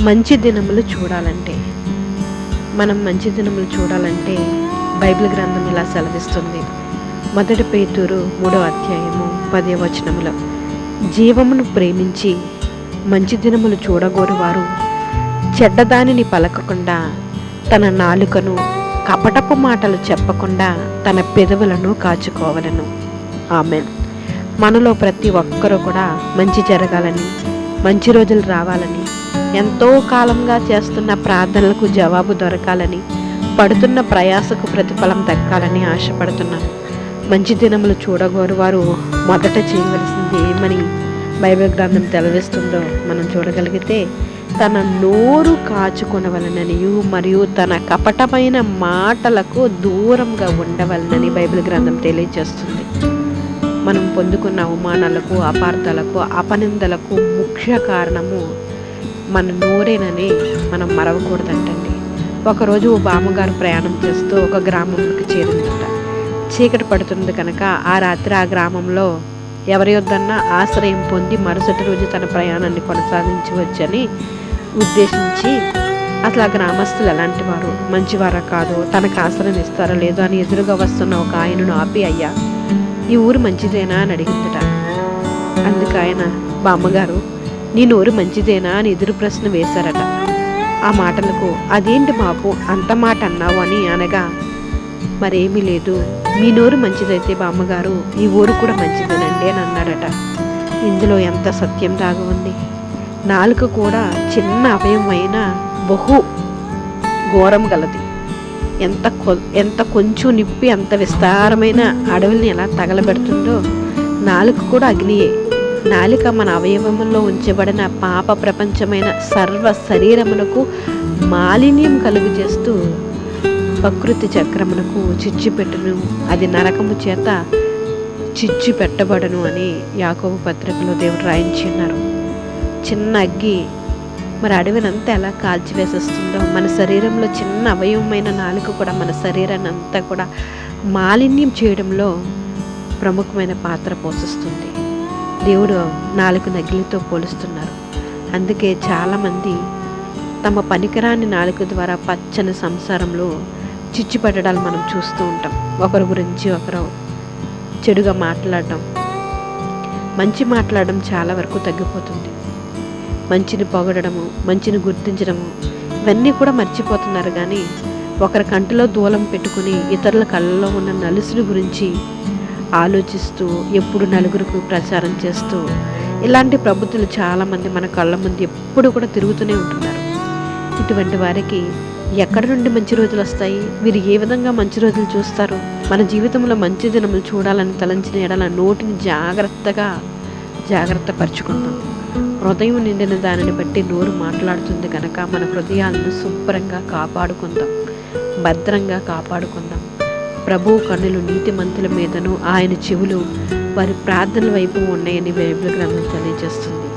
మంచి దినములు చూడాలంటే మనం మంచి దినములు చూడాలంటే బైబిల్ గ్రంథం ఇలా సెలవిస్తుంది. 1 పేతురు 3వ అధ్యాయము 10వ వచనములో, జీవమును ప్రేమించి మంచి దినములు చూడగోరు వారు చెడ్డదానిని పలకకుండా తన నాలుకను, కపటపు మాటలు చెప్పకుండా తన పెదవులను కాచుకోవలను. ఆమెన్. మనలో ప్రతి ఒక్కరూ కూడా మంచి జరగాలని, మంచి రోజులు రావాలని, ఎంతో కాలంగా చేస్తున్న ప్రార్థనలకు జవాబు దొరకాలని, పడుతున్న ప్రయాసకు ప్రతిఫలం దక్కాలని ఆశపడుతున్నాను. మంచి దినములు చూడగోరు వారు మొదట చేయవలసింది ఏమని బైబిల్ గ్రంథం తెలివిస్తుందో మనం చూడగలిగితే, తన నోరు కాచుకొనవలననియు మరియు తన కపటమైన మాటలకు దూరంగా ఉండవలనని బైబిల్ గ్రంథం తెలియజేస్తుంది. మనం పొందుకున్న అవమానాలకు, అపార్థాలకు, అపనిందలకు ముఖ్య కారణము మన నోరేనని మనం మరవకూడదంటండి. ఒకరోజు బామ్మగారు ప్రయాణం చేస్తూ ఒక గ్రామంలోకి చేరిందట. చీకటి పడుతుంది కనుక ఆ రాత్రి ఆ గ్రామంలో ఎవరి యొద్దన్నా ఆశ్రయం పొంది మరుసటి రోజు తన ప్రయాణాన్ని కొనసాగించవచ్చని ఉద్దేశించి, అసలు ఆ గ్రామస్తులు ఎలాంటి వారు, మంచివారా కాదో, తనకు ఆశ్రయం ఇస్తారో లేదో అని ఎదురుగా వస్తున్న ఒక ఆయనను ఆపి, అయ్యా ఈ ఊరు మంచిదేనా అని అడిగిందట. అందుకు ఆయన, బామ్మగారు నీ నోరు మంచిదేనా అని ఎదురు ప్రశ్న వేశారట. ఆ మాటలకు, అదేంటి బాబు అంత మాట అన్నావు అని అనగా, మరేమీ లేదు, మీ నోరు మంచిదైతే బామ్మగారు ఈ ఊరు కూడా మంచిదేనండి అని అన్నాడట. ఇందులో ఎంత సత్యం దాగి ఉంది. నాలుక కూడా చిన్న అవయవం అయినా బహు ఘోరం గలది. ఎంత కొంచెం నిప్పి అంత విస్తారమైన అడవుల్ని ఎలా తగలబెడుతుందో నాలుక కూడా అగ్నియే. నాలిక మన అవయవములో ఉంచబడిన పాప ప్రపంచమైన సర్వ శరీరమునకు మాలిన్యం కలుగు చేస్తూ ప్రకృతి చక్రమునకు చిచ్చు పెట్టును, అది నరకము చేత చిచ్చు పెట్టబడను అని యాకోబు పత్రికలో దేవుడు రాయించి ఉన్నారు. చిన్న అగ్గి మరి అడవినంతా ఎలా కాల్చివేసేస్తుందో, మన శరీరంలో చిన్న అవయవమైన నాలుక కూడా మన శరీరాన్ని అంతా కూడా మాలిన్యం చేయడంలో ప్రముఖమైన పాత్ర పోషిస్తుంది. దేవుడు నాలుక నగిలితో పోలుస్తున్నారు. అందుకే చాలామంది తమ పనికిరాని నాలుక ద్వారా పచ్చని సంసారంలో చిచ్చు పెట్టడాలు మనం చూస్తూ ఉంటాం. ఒకరి గురించి ఒకరు చెడుగా మాట్లాడడం, మంచి మాట్లాడడం చాలా వరకు తగ్గిపోతుంది. మంచిని పొగడము, మంచిని గుర్తించడము, ఇవన్నీ కూడా మర్చిపోతున్నారు. కానీ ఒకరి కంటిలో దూలం పెట్టుకుని ఇతరుల కళ్ళలో ఉన్న నలుసుని గురించి ఆలోచిస్తూ ఎప్పుడు నలుగురికి ప్రచారం చేస్తూ ఇలాంటి ప్రబుద్ధులు చాలామంది మన కళ్ళ ముందు ఎప్పుడు కూడా తిరుగుతూనే ఉంటున్నారు. ఇటువంటి వారికి ఎక్కడి నుండి మంచి రోజులు వస్తాయి? వీరు ఏ విధంగా మంచి రోజులు చూస్తారు? మన జీవితంలో మంచి దినములు చూడాలని తలంచిన ఎడల నోటిని జాగ్రత్త పరుచుకుందాం. హృదయం నిండిన దానిని బట్టి నోరు మాట్లాడుతుంది కనుక మన హృదయాలను శుభ్రంగా కాపాడుకుందాం, భద్రంగా కాపాడుకుందాం. ప్రభువు కన్నులు నీతిమంతుల మీదను, ఆయన చెవులు వారి ప్రార్థనల వైపు ఉన్నాయని బైబిల్ గ్రంథం తెలియజేస్తుంది.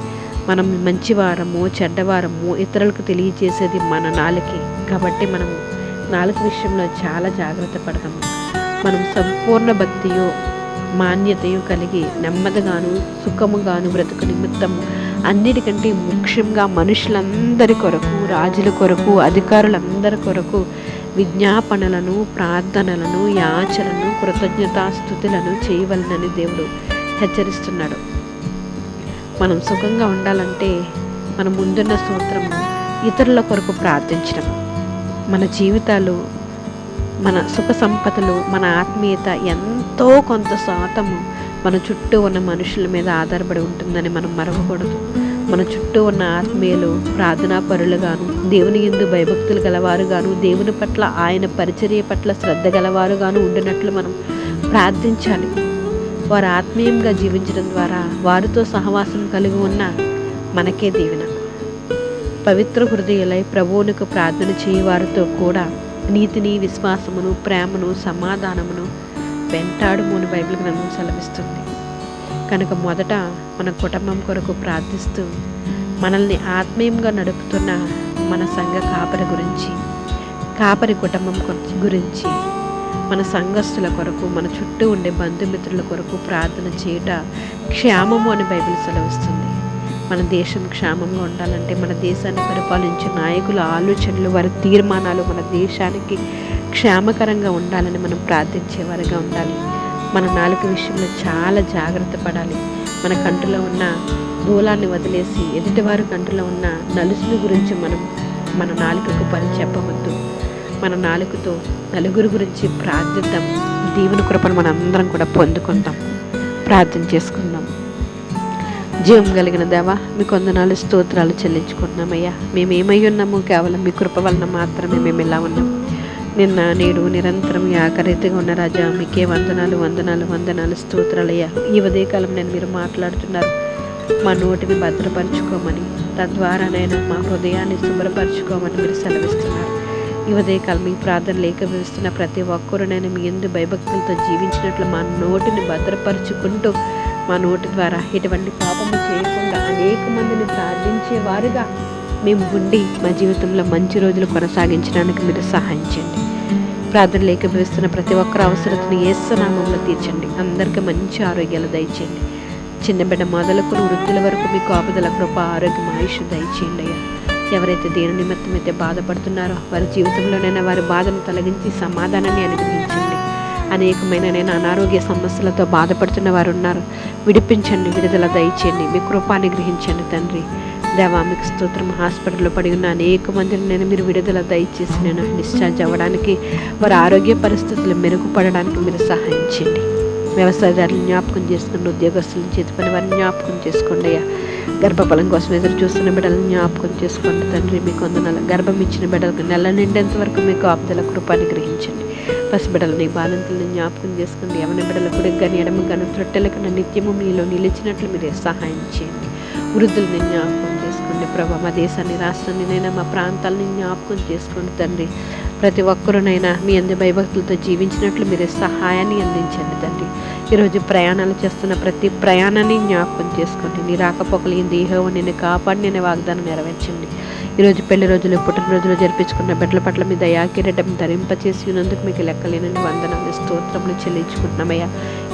మనం మంచివారము చెడ్డవారము ఇతరులకు తెలియజేసేది మన నాలుకే. కాబట్టి మనము నాలుక విషయంలో చాలా జాగ్రత్త పడతాము. మనం సంపూర్ణ భక్తియు మాన్యతయు కలిగి నెమ్మదిగాను సుఖముగాను బ్రతుకు నిమిత్తము అన్నిటికంటే ముఖ్యంగా మనుషులందరి కొరకు, రాజుల కొరకు, అధికారులందరి కొరకు విజ్ఞాపనలను, ప్రార్థనలను, యాచనను, కృతజ్ఞతాస్తుతులను చేయవలనని దేవుడు హెచ్చరిస్తున్నాడు. మనం సుఖంగా ఉండాలంటే మన ముందున్న సూత్రము ఇతరుల కొరకు ప్రార్థించడం. మన జీవితాలు, మన సుఖ సంపదలు, మన ఆత్మీయత ఎంతో కొంత శాతము మన చుట్టూ ఉన్న మనుషుల మీద ఆధారపడి ఉంటుందని మనం మరవకూడదు. మన చుట్టూ ఉన్న ఆత్మీయులు ప్రార్థనా పరులుగాను, దేవుని యందు భయభక్తులు గలవారుగాను, దేవుని పట్ల ఆయన పరిచర్య పట్ల శ్రద్ధ గలవారుగాను ఉండినట్లు మనం ప్రార్థించాలి. వారు ఆత్మీయంగా జీవించడం ద్వారా వారితో సహవాసం కలిగి ఉన్న మనకే దీవెన. పవిత్ర హృదయులై ప్రభువునికి ప్రార్థన చేయవారితో కూడా నీతిని, విశ్వాసమును, ప్రేమను, సమాధానమును వెంటాడుము అని బైబిల్ గ్రంథం సెలవిస్తుంది. కనుక మొదట మన కుటుంబం కొరకు ప్రార్థిస్తూ మనల్ని ఆత్మీయంగా నడుపుతున్న మన సంఘ కాపరి కుటుంబం గురించి, మన సంఘస్థుల కొరకు, మన చుట్టూ ఉండే బంధుమిత్రుల కొరకు ప్రార్థన చేయుట క్షేమము అని బైబిల్ సెలవిస్తుంది. మన దేశం క్షేమంగా ఉండాలంటే, మన దేశాన్ని పరిపాలించే నాయకుల ఆలోచనలు, వారి తీర్మానాలు మన దేశానికి క్షేమకరంగా ఉండాలని మనం ప్రార్థించేవారుగా ఉండాలి. మన నాలుక విషయంలో చాలా జాగ్రత్త పడాలి. మన కంటిలో ఉన్న దూలాన్ని వదిలేసి ఎదుటివారి కంటిలో ఉన్న నలుసుల గురించి మనం మన నాలుకకు పని చెప్పవద్దు. మన నాలుకతో నలుగురు గురించి ప్రార్థిద్దాం. దేవుని కృపను మన అందరం కూడా పొందుకుందాం. ప్రార్థన చేసుకుందాం. జీవం కలిగిన దేవా, మీ కొందనాలు స్తోత్రాలు చెల్లించుకుంటున్నామయ్యా. మేమేమై ఉన్నామో కేవలం మీ కృప వలన మాత్రమే మేము ఇలా ఉన్నాం. నిన్న నేడు నిరంతరం ఆకరీతిగా ఉన్న రాజా, మీకే వందనాలు స్తోత్రాలయ్యా. ఈ ఉదయకాలం నేను మీరు మాట్లాడుతున్నారు. మా నోటిని భద్రపరచుకోమని, తద్వారానైనా మా హృదయాన్ని శుభ్రపరచుకోమని మీరు సెలవిస్తున్నారు. ఈ ఉదయకాలం మీ ప్రార్థనలు ఏకీభవిస్తున్న ప్రతి ఒక్కరునైనా మీ యందు భయభక్తులతో జీవించినట్లు మా నోటిని భద్రపరుచుకుంటూ, మా నోటి ద్వారా ఎటువంటి పాపము చేయకుండా అనేక మందిని ప్రార్థించేవారుగా మేము ఉండి మా జీవితంలో మంచి రోజులు కొనసాగించడానికి మీరు సహాయం చేయండి. ప్రార్థనలు ఏకీభవిస్తున్న ప్రతి ఒక్కరి అవసరతను యేసు నామములో తీర్చండి. అందరికీ మంచి ఆరోగ్యాలు దయచేయండి. చిన్న బిడ్డ మొదలుకొని వృద్ధుల వరకు మీ కాపుదల కృప, ఆరోగ్యం, ఆయుష్ దయచేయండి అయ్యా. ఎవరైతే దేని నిమిత్తం అయితే బాధపడుతున్నారో వారి జీవితంలోనైనా వారి బాధను తొలగించి సమాధానాన్ని అనుగ్రహించండి. అనేకమైన అనారోగ్య సమస్యలతో బాధపడుతున్న వారు ఉన్నారు. విడిపించండి, విడుదల దయచేయండి, మీ కృప అనుగ్రహించండి తండ్రి. దేవా, మీకు స్తోత్రం. హాస్పిటల్లో పడి ఉన్న అనేక మందిని మీరు విడుదల దయచేసి డిశ్చార్జ్ అవ్వడానికి, వారి ఆరోగ్య పరిస్థితులు మెరుగుపడడానికి మీరు సహాయం చేయండి. వ్యవసాయదారులు జ్ఞాపకం చేసుకోండి, ఉద్యోగస్తులను చేతి పని వారిని జ్ఞాపకం చేసుకోండి అయ్యా. గర్భఫలం కోసం ఎదురు చూస్తున్న బిడ్డలను జ్ఞాపకం చేసుకోండి తండ్రి. మీకు వందనాలు. గర్భం ఇచ్చిన బిడ్డలకు నెల నిండేంత వరకు మీకు ఆపుదల కృప అనుగ్రహించండి. పసిబిడ్డలని బాలింతలను జ్ఞాపకం చేసుకోండి. యవన బిడ్డల కుడికి కానీ ఎడమ కానీ త్రొట్టెలకు నిత్యము మీలో నిలిచినట్లు మీరే సహాయం చేయండి. వృద్ధులని జ్ఞాపకం చేసుకోండి ప్రభా. మా దేశాన్ని, రాష్ట్రాన్ని, మా ప్రాంతాలని జ్ఞాపకం చేసుకోండి తండ్రి. ప్రతి ఒక్కరునైనా మీ అందు భయభక్తులతో జీవించినట్లు మీరే సహాయాన్ని అందించండి తండ్రి. ఈరోజు ప్రయాణాలు చేస్తున్న ప్రతి ప్రయాణాన్ని జ్ఞాపకం చేసుకోండి. నీ రాకపోకలు ఈ దేహం నిన్ను కాపాడి నేను వాగ్దానం నెరవేర్చండి. ఈరోజు పెళ్లి రోజులు, పుట్టినరోజులు జరిపించుకున్న బిడ్డల పట్ల మీ దయాకిరీటం ధరింపచేసి ఉన్నందుకు మీకు లెక్కలేనని వందనాలు, స్తోత్రములు చెల్లించుకుంటున్నామయ్యా.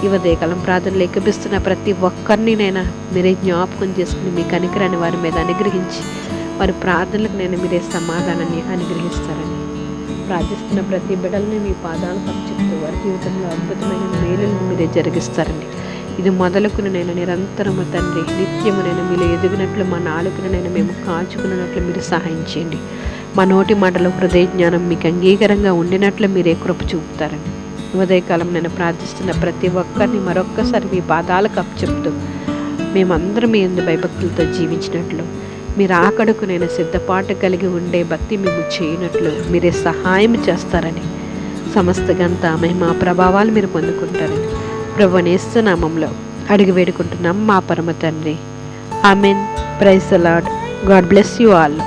ఈ ఉదయకాలం ప్రార్థనలు ఏకీపిస్తున్న ప్రతి ఒక్కరినైనా మీరే జ్ఞాపకం చేసుకుని మీ కనికరాన్ని వారి మీద అనుగ్రహించి వారి ప్రార్థనలకు మీరే సమాధానాన్ని అనుగ్రహిస్తారని ప్రార్థిస్తున్న ప్రతి బిడ్డల్ని మీ పాదాలకు అప్పచెప్తూ వారి జీవితంలో అద్భుతమైన మేలులను మీరే జరిగిస్తారండి. ఇది మొదలుకుని నిరంతరము తండ్రి, నిత్యము మీలో ఎదిగినట్లు మా నాలుకను మేము కాచుకున్నట్లు మీరు సహాయం చేయండి. మా నోటి మాటలో హృదయ జ్ఞానం మీకు అంగీకారంగా ఉండినట్లు మీరే కృప చూపుతారని ఉదయకాలం ప్రార్థిస్తున్న ప్రతి ఒక్కరిని మరొక్కసారి మీ పాదాలకు అప్పచెప్తూ మేమందరం మీ యందు భయభక్తులతో జీవించినట్లు, మీరు ఆకడకు సిద్ధపాటు కలిగి ఉండే భక్తి మేము చేయనట్లు మీరే సహాయం చేస్తారని, సమస్త ఘనత, మహిమ, ప్రభావాలు మీరు పొందుకుంటారని ప్రభువుని యేసు నామములో అడిగి వేడుకుంటున్నాం మా పరమ తండ్రి. Amen. Praise the lord. God bless you all.